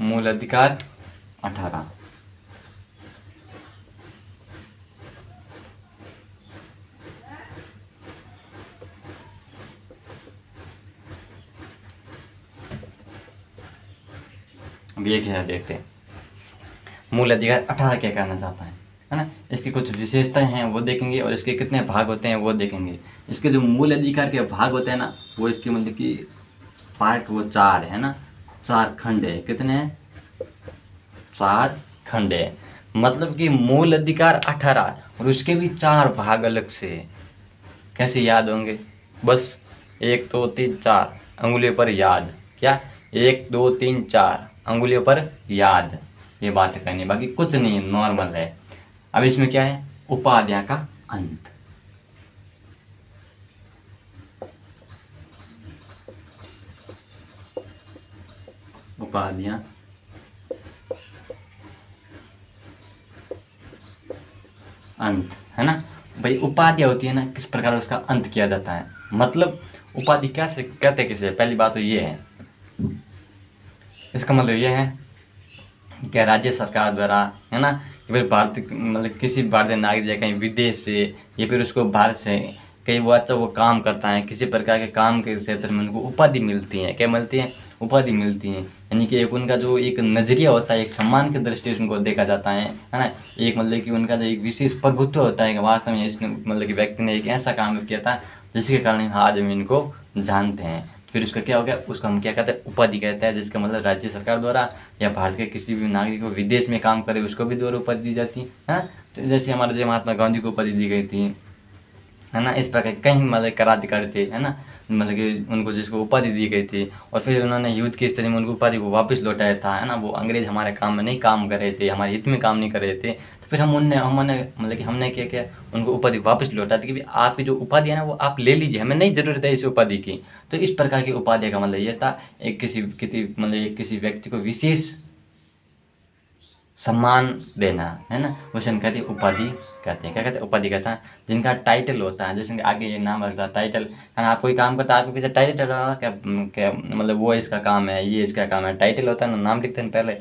मूल अधिकार 18। अब ये क्या देखते हैं, मूल अधिकार 18 क्या करना चाहता है ना। इसकी कुछ विशेषताएं हैं वो देखेंगे, और इसके कितने भाग होते हैं वो देखेंगे। इसके जो मूल अधिकार के भाग होते हैं ना, वो इसके मतलब कि पार्ट वो 4 है ना, 4 खंड है। कितने हैं? 4 खंड है। मतलब कि मूल अधिकार 18 और उसके भी 4 भाग अलग से है। कैसे याद होंगे? बस 1 2 3 4 अंगुलियों पर याद। क्या? 1 2 3 4 अंगुलियों पर याद। ये बात करनी, बाकी कुछ नहीं, नॉर्मल है। अब इसमें क्या है? उपाधियां का अंत। उपाधियां अंत है ना भाई। उपाधियां होती है ना, किस प्रकार उसका अंत किया जाता है। मतलब उपाधि कैसे कहते किसे? पहली बात तो ये है, इसका मतलब ये है कि राज्य सरकार द्वारा, है ना, कि फिर भारत मतलब किसी भारतीय नागरिक या कहीं विदेश से, या फिर उसको भारत से कहीं वो अच्छा वो काम करता है, किसी प्रकार के काम के क्षेत्र में उनको उपाधि मिलती है। क्या मिलती है? उपाधि मिलती है। यानी कि एक उनका जो एक नज़रिया होता है, एक सम्मान की दृष्टि से उनको देखा जाता है ना। एक मतलब कि उनका जो एक विशेष प्रभुत्व होता है कि वास्तव में इसने मतलब कि व्यक्ति ने एक ऐसा काम किया था जिसके कारण आज हम इनको जानते हैं। फिर उसका क्या हो गया? उसको हम क्या कहते हैं? उपाधि कहते हैं, जिसका मतलब राज्य सरकार द्वारा या भारत के किसी भी नागरिक को विदेश में काम करे उसको भी द्वारा उपाधि दी जाती है। तो जैसे हमारे जो महात्मा गांधी को उपाधि दी गई थी, है ना। इस प्रकार कई मतलब क्रांतिकारी थे, है ना, मतलब कि उनको जिसको उपाधि दी गई थी, और फिर उन्होंने युद्ध की स्थिति में उनको उपाधि को वापस लौटाया था, है ना। वो अंग्रेज हमारे काम में नहीं काम कर रहे थे, हमारे हित में काम नहीं कर रहे थे, तो फिर हमने मतलब कि हमने क्या किया? उनको उपाधि वापस लौटा दी कि भाई आपकी जो उपाधि है ना वो आप ले लीजिए, हमें नहीं ज़रूरत है इस उपाधि की। तो इस प्रकार की उपाधि का मतलब ये था, एक किसी व्यक्ति को विशेष सम्मान देना, है ना, उसे हम कहते हैं उपाधि कहते हैं। क्या कहते हैं? उपाधि कहते हैं। जिनका टाइटल होता है, जैसे कि आगे ये नाम रखता है टाइटल, है ना। आप कोई काम करता है, आपके पीछे टाइटल होगा क्या? क्या मतलब वो इसका काम है, ये इसका काम है, टाइटल होता है ना, नाम लिखते हैं पहले।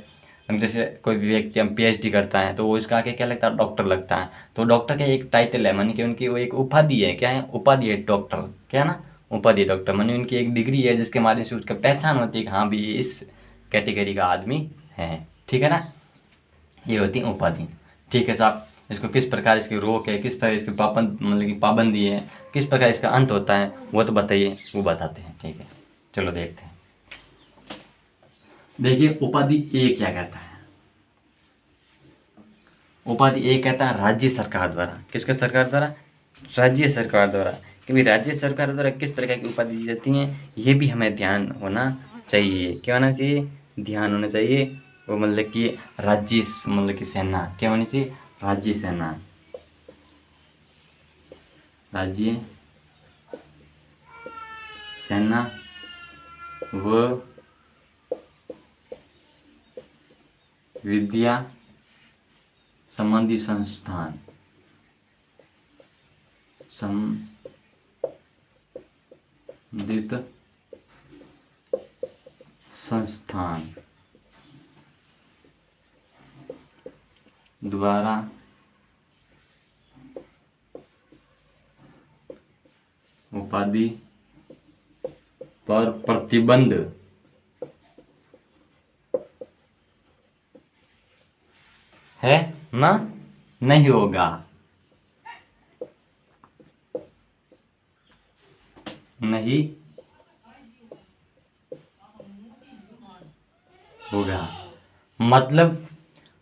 हम जैसे कोई भी व्यक्ति हम पीएचडी करता है तो वो इसका आगे क्या लगता है? डॉक्टर लगता है। तो डॉक्टर का एक टाइटल है, मानी कि उनकी वो एक उपाधि है। क्या है? उपाधि है डॉक्टर। क्या है ना? उपाधि डॉक्टर मानी उनकी एक डिग्री है जिसके माध्यम से उसका पहचान होती है कि हाँ भी इस कैटेगरी का आदमी है। ठीक है ना। ये होती है उपाधि। ठीक है साहब। इसको किस प्रकार इसकी रोक है, किस प्रकार इसकी मतलब कि पाबंदी है, किस प्रकार इसका अंत होता है, वो तो बताइए, वो बताते हैं। ठीक है, चलो देखते हैं। देखिए उपाधि ए क्या कहता है। उपाधि ए कहता है राज्य सरकार द्वारा। किसके सरकार द्वारा? राज्य सरकार द्वारा। कि भाई राज्य सरकार द्वारा किस प्रकार की उपाधि दी जाती हैं, ये भी हमें ध्यान होना चाहिए। क्या होना चाहिए? ध्यान होना चाहिए। वो मतलब कि राज्य मतलब कि सेना क्या होनी चाहिए? राज्य सेना। राज्य सेना व विद्या संबंधी संस्थान संबंधित संस्थान द्वारा उपाधि पर प्रतिबंध है ना नहीं होगा। नहीं होगा मतलब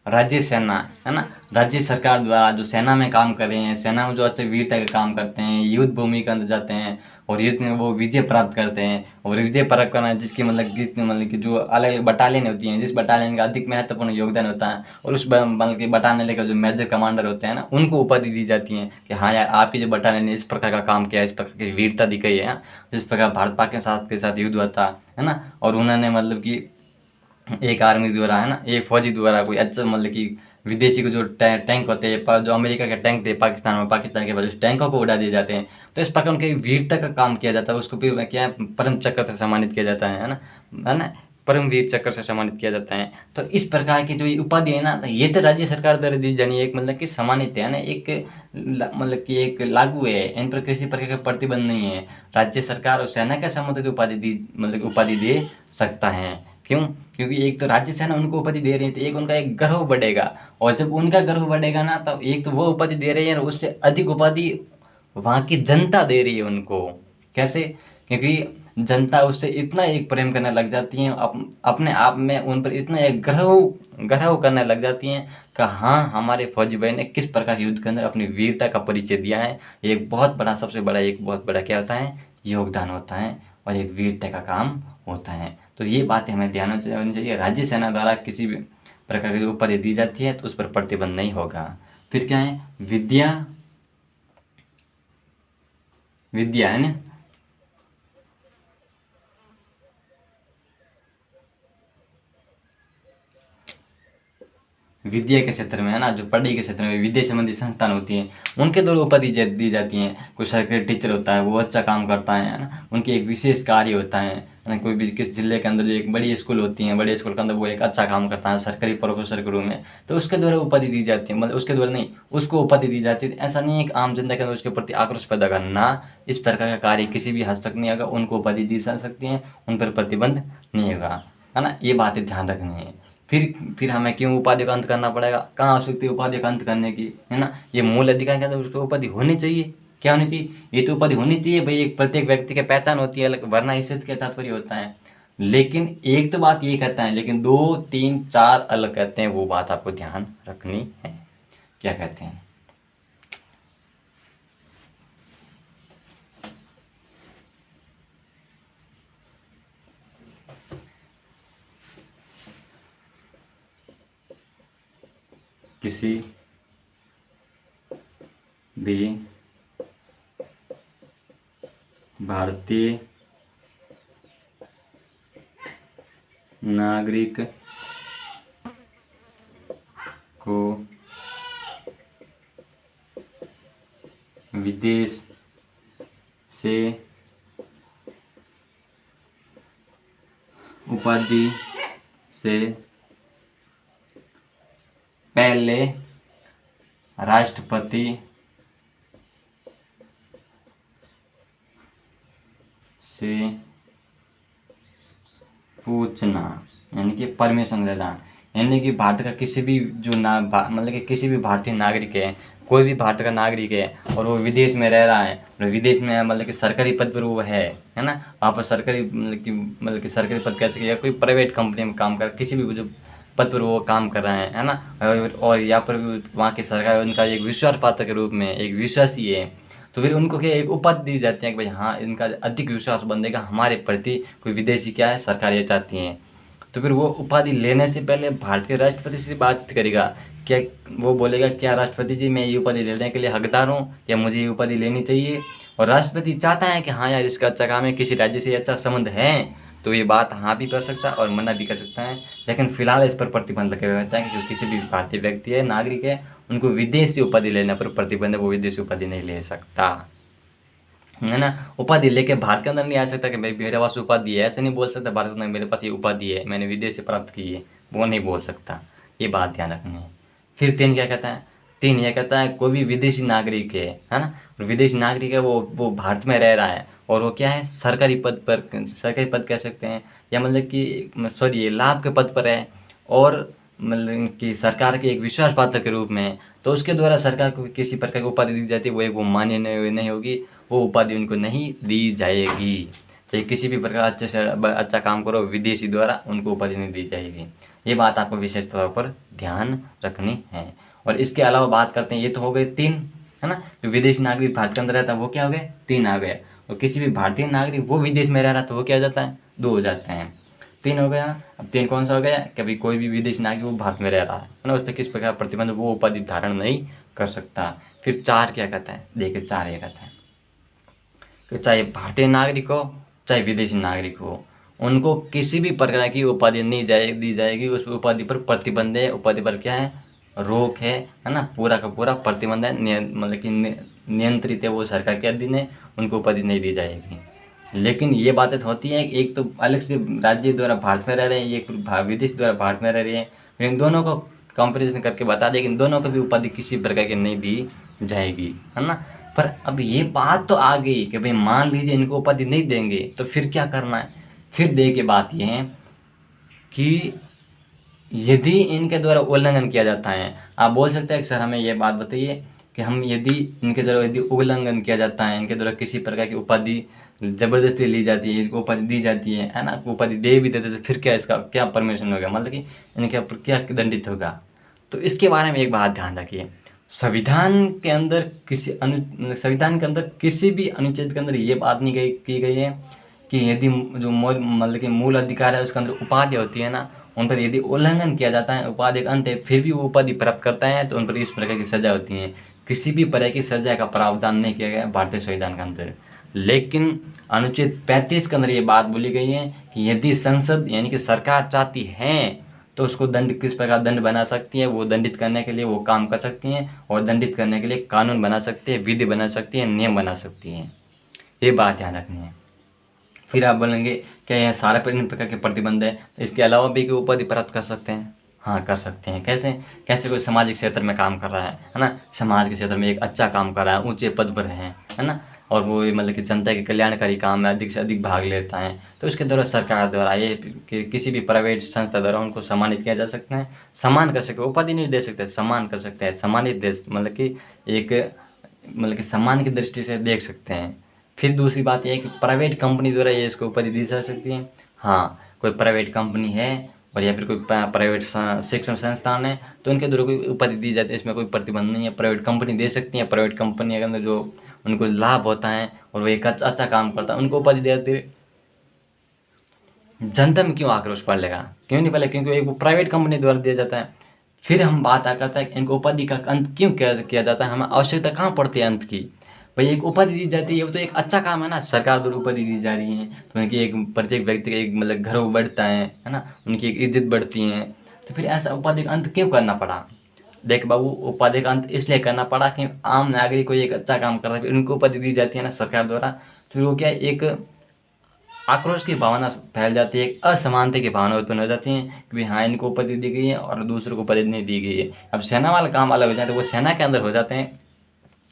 राज्य सेना, है ना, राज्य सरकार द्वारा जो सेना में काम कर रहे हैं, सेना में जो अच्छे वीरता का काम करते हैं, युद्ध भूमि के अंदर जाते हैं और युद्ध में वो विजय प्राप्त करते हैं, और विजय प्राप्त करना जिसकी मतलब कि जो अलग अलग बटालियन होती हैं, जिस बटालियन का अधिक महत्वपूर्ण योगदान होता है, और उस मतलब कि बटालियन का जो मेजर कमांडर होते हैं ना, उनको उपाधि दी जाती है कि हाँ यार आपकी जो बटालियन ने इस प्रकार का काम किया, इस प्रकार की वीरता दिखाई है। जिस प्रकार भारत पाकिस्तान के साथ युद्ध हुआ था, है ना, और उन्होंने मतलब कि एक आर्मी द्वारा, है ना, एक फौजी द्वारा कोई अच्छा मतलब कि विदेशी को जो टैंक होते हैं, जो अमेरिका के टैंक थे पाकिस्तान में, पाकिस्तान के बाद टैंकों को उड़ा दिए जाते हैं। तो इस प्रकार उनके वीरता का काम किया जाता है, उसको भी क्या है, परम चक्र से सम्मानित किया जाता है ना, है ना। परमवीर चक्र से सम्मानित किया जाता है। तो इस प्रकार की जो ये उपाधि है ना, तो ये तो राज्य सरकार द्वारा दी जानी एक मतलब कि सम्मानित है ना, एक मतलब कि एक लागू है, इन पर किसी प्रकार का प्रतिबंध नहीं है। राज्य सरकार और सेना के संबंधित उपाधि दी मतलब उपाधि दे सकता है। क्यों? क्योंकि एक तो राज्य सेना उनको उपाधि दे रही है, तो एक उनका एक गर्व बढ़ेगा, और जब उनका गर्व बढ़ेगा ना, तो एक तो वो उपाधि दे रही है और उससे अधिक उपाधि वहाँ की जनता दे रही है उनको। कैसे? क्योंकि जनता उससे इतना एक प्रेम करने लग जाती है, अपने आप में उन पर इतना एक गर्व करने लग जाती हैं कि हाँ, हमारे फौजी भाई ने किस प्रकार युद्ध के अंदर अपनी वीरता का परिचय दिया है। एक बहुत बड़ा, सबसे बड़ा, एक बहुत बड़ा क्या होता है, योगदान होता है, और एक वीरता का काम होता है। तो ये बातें हमें ध्यान में रखनी चाहिए। राज्य सेना द्वारा किसी भी प्रकार की उपाधि दी जाती है तो उस पर प्रतिबंध नहीं होगा। फिर क्या है, विद्या है ना, विद्या के क्षेत्र में है ना, जो पढ़ाई के क्षेत्र में विद्या संबंधी संस्थान होती हैं, उनके द्वारा उपाधि दी जाती हैं। कोई सरकारी टीचर होता है, वो अच्छा काम करता है ना, उनकी एक विशेष कार्य होता है ना। कोई भी किस जिले के अंदर जो एक बड़ी स्कूल होती है, बड़े स्कूल के अंदर वो एक अच्छा काम करता है सरकारी प्रोफेसर के रूप में, तो उसके द्वारा उपाधि दी जाती है। मतलब उसके द्वारा नहीं, उसको उपाधि दी जाती है। ऐसा नहीं है कि आम जनता के अंदर उसके प्रति आक्रोश पैदा करना, इस प्रकार का कार्य किसी भी हद तक नहीं होगा, उनको उपाधि दी जा सकती है, उन पर प्रतिबंध नहीं होगा, है ना। ये बातें ध्यान रखनी है। फिर हमें क्यों उपाधि का अंत करना पड़ेगा, कहाँ आवश्यकता है उपाधि का अंत करने की, है ना। ये मूल अधिकार के अंदर उसको उपाधि होनी चाहिए। क्या होनी चाहिए? ये तो उपाधि होनी चाहिए भाई, एक प्रत्येक व्यक्ति की पहचान होती है अलग, वरना इससे क्या तात्पर्य होता है। लेकिन एक तो बात ये कहता है, लेकिन 2 3 4 अलग कहते हैं, वो बात आपको ध्यान रखनी है। क्या कहते हैं? किसी भी भारतीय नागरिक को विदेश से उपाधि से पहले राष्ट्रपति से पूछना, यानी कि परमिशन लेना। यानी कि भारत का किसी भी जो मतलब कि किसी भी भारतीय नागरिक है, कोई भी भारत का नागरिक है और वो विदेश में रह रहा है, और विदेश में मतलब कि सरकारी पद पर वो है ना, वहाँ पर सरकारी मतलब कि सरकारी पद कह सके, या कोई प्राइवेट कंपनी में काम कर, किसी भी जो पद पर वो काम कर रहे हैं, है ना, और यहाँ पर भी वहाँ की सरकार उनका एक विश्वास पात्र के रूप में एक विश्वासी है, तो फिर उनको क्या एक उपाधि दी जाती है कि भाई हाँ, इनका अधिक विश्वास बंधेगा हमारे प्रति, कोई विदेशी क्या है, सरकार ये चाहती है। तो फिर वो उपाधि लेने से पहले भारत के राष्ट्रपति से बातचीत करेगा। क्या वो बोलेगा, क्या राष्ट्रपति जी मैं ये उपाधि लेने के लिए हकदार हूँ, या मुझे ये उपाधि लेनी चाहिए? और राष्ट्रपति चाहता है कि हाँ यार, इसका अच्छा काम है, किसी राज्य से अच्छा संबंध है, तो ये बात हाँ भी कर सकता है और मना भी कर सकता है। लेकिन फिलहाल इस पर प्रतिबंध लगा रहता है कि जो किसी भी भारतीय व्यक्ति है, नागरिक है, उनको विदेशी उपाधि लेने पर प्रतिबंध है, वो विदेशी उपाधि नहीं ले सकता, है ना। उपाधि लेके भारत के अंदर नहीं आ सकता कि भाई मेरे पास उपाधि है, ऐसे नहीं बोल सकता भारत के अंदर मेरे पास ये उपाधि है, मैंने विदेश से प्राप्त की है, वो नहीं बोल सकता। ये बात ध्यान रखनी है। फिर 3 क्या कहता है? 3 यह कहता है, कोई भी विदेशी नागरिक है ना, विदेशी नागरिक है, वो भारत में रह रहा है, और वो क्या है, सरकारी पद पर, सरकारी पद कह सकते हैं, या मतलब कि सॉरी लाभ के पद पर है, और मतलब कि सरकार के एक विश्वास पात्र के रूप में, तो उसके द्वारा सरकार को किसी प्रकार की उपाधि दी जाती है, वो एक वो मान्य नहीं होगी, वो उपाधि उनको नहीं दी जाएगी। चाहे किसी भी प्रकार अच्छे से अच्छा काम करो, विदेशी द्वारा उनको उपाधि नहीं दी जाएगी। ये बात आपको विशेष तौर पर ध्यान रखनी है। और इसके अलावा बात करते हैं, ये तो हो गए 3, है ना। जो विदेशी नागरिक भारत के अंदर रहता है वो क्या हो गए, 3 आ गए। और किसी भी भारतीय नागरिक वो विदेश में रह रहा है तो वो क्या हो जाता है, 2 हो जाते हैं। 3 हो गया। अब 3 कौन सा हो गया, कभी कोई भी विदेशी नागरिक वो भारत में रह रहा है ना, उस पर किस प्रकार प्रतिबंध, वो उपाधि धारण नहीं कर सकता। फिर 4 क्या कहता है, देखिए 4 ये कहता है कि चाहे भारतीय नागरिक हो चाहे विदेशी नागरिक हो, उनको किसी भी प्रकार की उपाधि नहीं दी जाएगी, उस उपाधि पर प्रतिबंध है, उपाधि पर क्या है, रोक है ना, पूरा का पूरा प्रतिबंध है, मतलब कि नियंत्रित है, वो सरकार के अधीन है, उनको उपाधि नहीं दी जाएगी। लेकिन ये बातें तो होती हैं, एक तो अलग से राज्य द्वारा भारत में रह रहे हैं, एक विदेश द्वारा भारत में रह रहे हैं, फिर इन दोनों को कंपेरिजन करके बता दें कि इन दोनों को भी उपाधि किसी प्रकार की नहीं दी जाएगी, है ना। पर अब ये बात तो आ गई कि भाई मान लीजिए इनको उपाधि नहीं देंगे तो फिर क्या करना है। फिर देखिए बात ये है कि यदि इनके द्वारा उल्लंघन किया जाता है, आप बोल सकते हैं कि सर हमें ये बात बताइए कि हम यदि इनके द्वारा यदि उल्लंघन किया जाता है, इनके द्वारा किसी प्रकार की उपाधि ज़बरदस्ती ली जाती है, इनको उपाधि दी जाती है ना, उपाधि दे भी देते तो फिर क्या इसका क्या परमिशन होगा, मतलब कि इनके ऊपर क्या दंडित होगा। तो इसके बारे में एक बात ध्यान रखिए, संविधान के अंदर संविधान के अंदर किसी भी अनुच्छेद के अंदर ये बात नहीं की गई है कि यदि जो मतलब कि मूल अधिकार है उसके अंदर उपाधि होती है ना, उन पर यदि उल्लंघन किया जाता है, उपाधि का अंत है, फिर भी वो उपाधि प्राप्त करता है तो उन पर इस प्रकार की सजा होती है। किसी भी प्रकार की सजा का प्रावधान नहीं किया गया भारतीय संविधान के अंदर। लेकिन अनुच्छेद 35 के अंदर ये बात बोली गई है कि यदि संसद यानी कि सरकार चाहती है तो उसको दंड किस प्रकार दंड बना सकती है, वो दंडित करने के लिए वो काम कर सकती हैं और दंडित करने के लिए कानून बना सकती है, विधि बना सकती है, नियम बना सकती है। ये बात ध्यान रखनी है। फिर आप बोलेंगे क्या यह सारे इन प्रकार के प्रतिबंध है, तो इसके अलावा भी कोई उपाधि प्राप्त कर सकते हैं। हाँ कर सकते हैं। कैसे? कैसे कोई सामाजिक क्षेत्र में काम कर रहा है ना, समाज के क्षेत्र में एक अच्छा काम कर रहा है, ऊंचे पद पर है ना, और वो मतलब कि जनता के कल्याणकारी काम में अधिक से अधिक भाग लेता है, तो उसके द्वारा सरकार द्वारा ये कि किसी भी प्राइवेट संस्था द्वारा उनको सम्मानित किया जा सकता है। सम्मान कर सकते, उपाधि नहीं दे सकते, सम्मान कर सकते हैं, सम्मानित दे मतलब कि एक मतलब कि सम्मान की दृष्टि से देख सकते हैं। फिर दूसरी बात यह है कि प्राइवेट कंपनी द्वारा ये इसको उपाधि दी जा सकती है। हाँ, कोई प्राइवेट कंपनी है और या फिर कोई प्राइवेट शिक्षण संस्थान है तो उनके द्वारा कोई उपाधि दी जाती है, इसमें कोई प्रतिबंध नहीं है। प्राइवेट कंपनी दे सकती है, प्राइवेट कंपनी के अंदर जो उनको लाभ होता है और वो एक अच्छा काम करता है उनको उपाधि दे देती है। जनता में क्यों आक्रोश पड़ेगा, क्यों नहीं पड़ेगा, क्योंकि एक वो प्राइवेट कंपनी द्वारा दिया जाता है। फिर हम बात आ करता है कि इनको उपाधि का अंत क्यों किया जाता है, हमें आवश्यकता कहाँ पड़ती है अंत की। भाई एक उपाधि दी जाती है वो तो एक अच्छा काम है ना, सरकार द्वारा उपाधि दी जा रही है तो उनकी एक प्रत्येक व्यक्ति का एक मतलब घर बढ़ता है ना, उनकी एक इज्जत बढ़ती है। तो फिर ऐसा उपाधि का अंत क्यों करना पड़ा। देख बाबू, उपाधि का अंत इसलिए करना पड़ा कि आम नागरिक को एक अच्छा काम करता है, फिर उनको उपाधि दी जाती है ना सरकार द्वारा, फिर वो क्या एक आक्रोश की भावना फैल जाती है, एक असमानता की भावना उत्पन्न हो जाती है कि भाई हाँ इनको उपाधि दी गई है और दूसरों को उपाधि नहीं दी गई है। अब सेना वाला काम अलग हो जाए तो वो सेना के अंदर हो जाते हैं,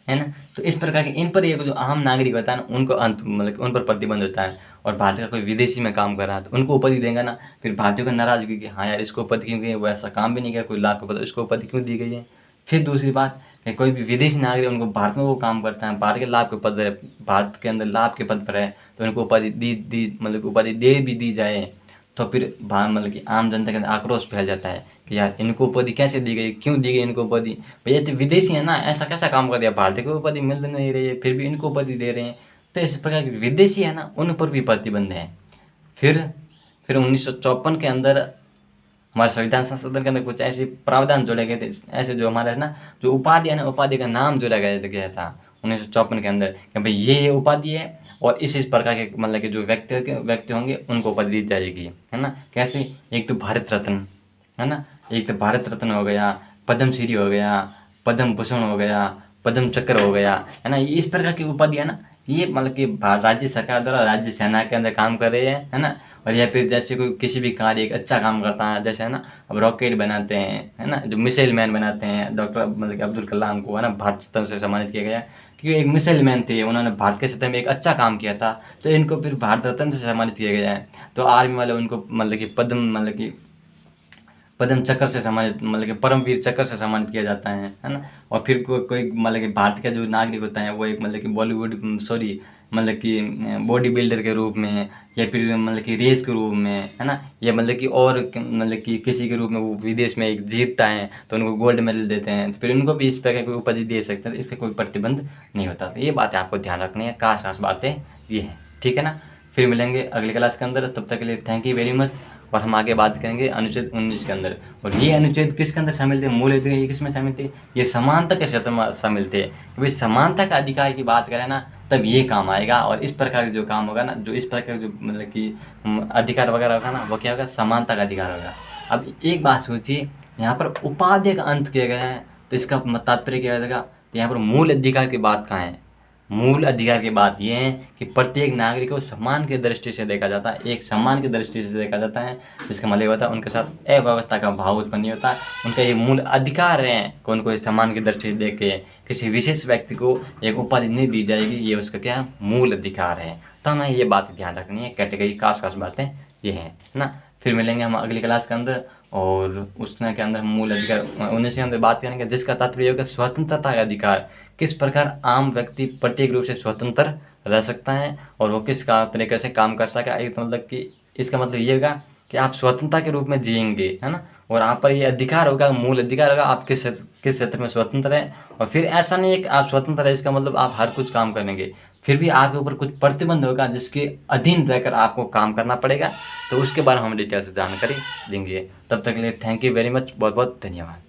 है ना। तो इस प्रकार के इन पर एक जो आम नागरिक होता है ना उनको अंत मतलब उन पर प्रतिबंध होता है। और भारत का कोई विदेशी में काम कर रहा है तो उनको उपाधि देंगे ना, फिर भारतीयों को नाराजगी कि हाँ यार इसको उपाधि क्यों गई, वो ऐसा काम भी नहीं किया, कोई लाख को पता इसको उपाधि क्यों दी गई है। फिर दूसरी बात कि कोई भी विदेशी नागरिक उनको भारत में वो काम करता है, भारत के लाभ के पद पर, भारत के अंदर लाभ के पद पर है तो उनको उपाधि दी मतलब उपाधि दे भी दी जाए तो फिर मतलब कि आम जनता के अंदर आक्रोश फैल जाता है कि यार इनको उपाधि कैसे दी गई, क्यों दी गई इनको उपाधि, भैया तो विदेशी है ना, ऐसा कैसा काम कर दिया, भारतीय को उपाधि मिल नहीं रही है फिर भी इनको उपाधि दे रहे हैं। तो इस प्रकार के विदेशी है ना उन पर भी प्रतिबंध है। फिर 1954 के अंदर हमारे संविधान संशोधन के अंदर कुछ ऐसे प्रावधान जोड़े गए थे, ऐसे जो हमारे है ना जो उपाधि है ना, उपाधि का नाम जोड़ा गया था 1954 के अंदर कि भाई ये उपाधि है और इस प्रकार के मतलब कि जो व्यक्ति होंगे उनको उपाधि दी जाएगी, है ना। कैसे? एक तो भारत रत्न, है ना, एक तो भारत रत्न हो गया, पद्मश्री हो गया, पद्म भूषण हो गया, पद्म चक्र हो गया, है ना। ये इस प्रकार की उपाधि है ना, ये मतलब कि राज्य सरकार द्वारा राज्य सेना के अंदर काम कर रहे हैं, है ना। और या फिर जैसे कोई किसी भी कार्य एक अच्छा काम करता है, जैसे है ना अब रॉकेट बनाते हैं, है ना, जो मिसाइल मैन बनाते हैं, डॉक्टर मतलब कि अब्दुल कलाम को है ना भारत रत्न से सम्मानित किया गया क्योंकि एक मिसाइल मैन थे, उन्होंने भारत के क्षेत्र में एक अच्छा काम किया था तो इनको फिर भारत रत्न से सम्मानित किया गया है। तो आर्मी वाले उनको मतलब कि पद्म चक्र से सम्मानित मतलब कि परमवीर चक्र से सम्मानित किया जाता है ना। और फिर कोई मतलब कि भारत का जो नागरिक होता है वो एक मतलब कि बॉलीवुड सॉरी मतलब कि बॉडी बिल्डर के रूप में या फिर मतलब कि रेस के रूप में, है ना, या मतलब कि और मतलब कि किसी के रूप में वो विदेश में एक जीतता है तो उनको गोल्ड मेडल देते हैं तो फिर उनको भी इस प्रकार की उपाधि दे सकते हैं, तो इस पर कोई प्रतिबंध नहीं होता। तो ये बातें आपको ध्यान रखनी है, खास बातें ये हैं, ठीक है ना। फिर मिलेंगे अगले क्लास के अंदर, तब तक के लिए थैंक यू वेरी मच। और हम आगे बात करेंगे अनुच्छेद 19 के अंदर, और ये अनुच्छेद किसके अंदर शामिल थे, मूल अधिकार ये किसमें शामिल थे, ये समानता के क्षेत्र में शामिल थे। क्योंकि समानता का अधिकार की बात करें ना तब ये काम आएगा, और इस प्रकार का जो काम होगा ना, जो इस प्रकार जो मतलब कि अधिकार वगैरह होगा ना, वो क्या होगा, समानता का अधिकार होगा। अब एक बात सोचिए, यहाँ पर उपाधि का अंत किया गया है तो इसका तात्पर्य क्या होगा, तो यहाँ पर मूल अधिकार की बात कहाँ है, मूल अधिकार की बात यह है कि प्रत्येक नागरिक को सम्मान की दृष्टि से देखा जाता है, एक सम्मान की दृष्टि से देखा जाता है, जिसका मतलब होता है उनके साथ अव्यवस्था का भाव उत्पन्न नहीं होता। उनका ये मूल अधिकार है कि उनको इस सम्मान की दृष्टि से देख के किसी विशेष व्यक्ति को एक उपाधि नहीं दी जाएगी, ये उसका क्या है, मूल अधिकार है। तो हमें ये बात ध्यान रखनी है, कैटेगरी खास बातें ये हैं ना। फिर मिलेंगे हम अगली क्लास के अंदर, और उसने के अंदर मूल अधिकार 19 के अंदर बात करेंगे, जिसका तात्पर्य होगा स्वतंत्रता का अधिकार। किस प्रकार आम व्यक्ति प्रत्येक रूप से स्वतंत्र रह सकता है और वो किस का तरीके से काम कर सके। एक मतलब कि इसका मतलब ये होगा कि आप स्वतंत्रता के रूप में जिएंगे, है ना, और आप पर ये अधिकार होगा, मूल अधिकार होगा, आप किस क्षेत्र में स्वतंत्र हैं। और फिर ऐसा नहीं है कि आप स्वतंत्र है इसका मतलब आप हर कुछ काम करेंगे, फिर भी आपके ऊपर कुछ प्रतिबंध होगा जिसके अधीन रहकर आपको काम करना पड़ेगा। तो उसके बारे में हम डिटेल से जानकारी देंगे। तब तक के लिए थैंक यू वेरी मच, बहुत बहुत धन्यवाद।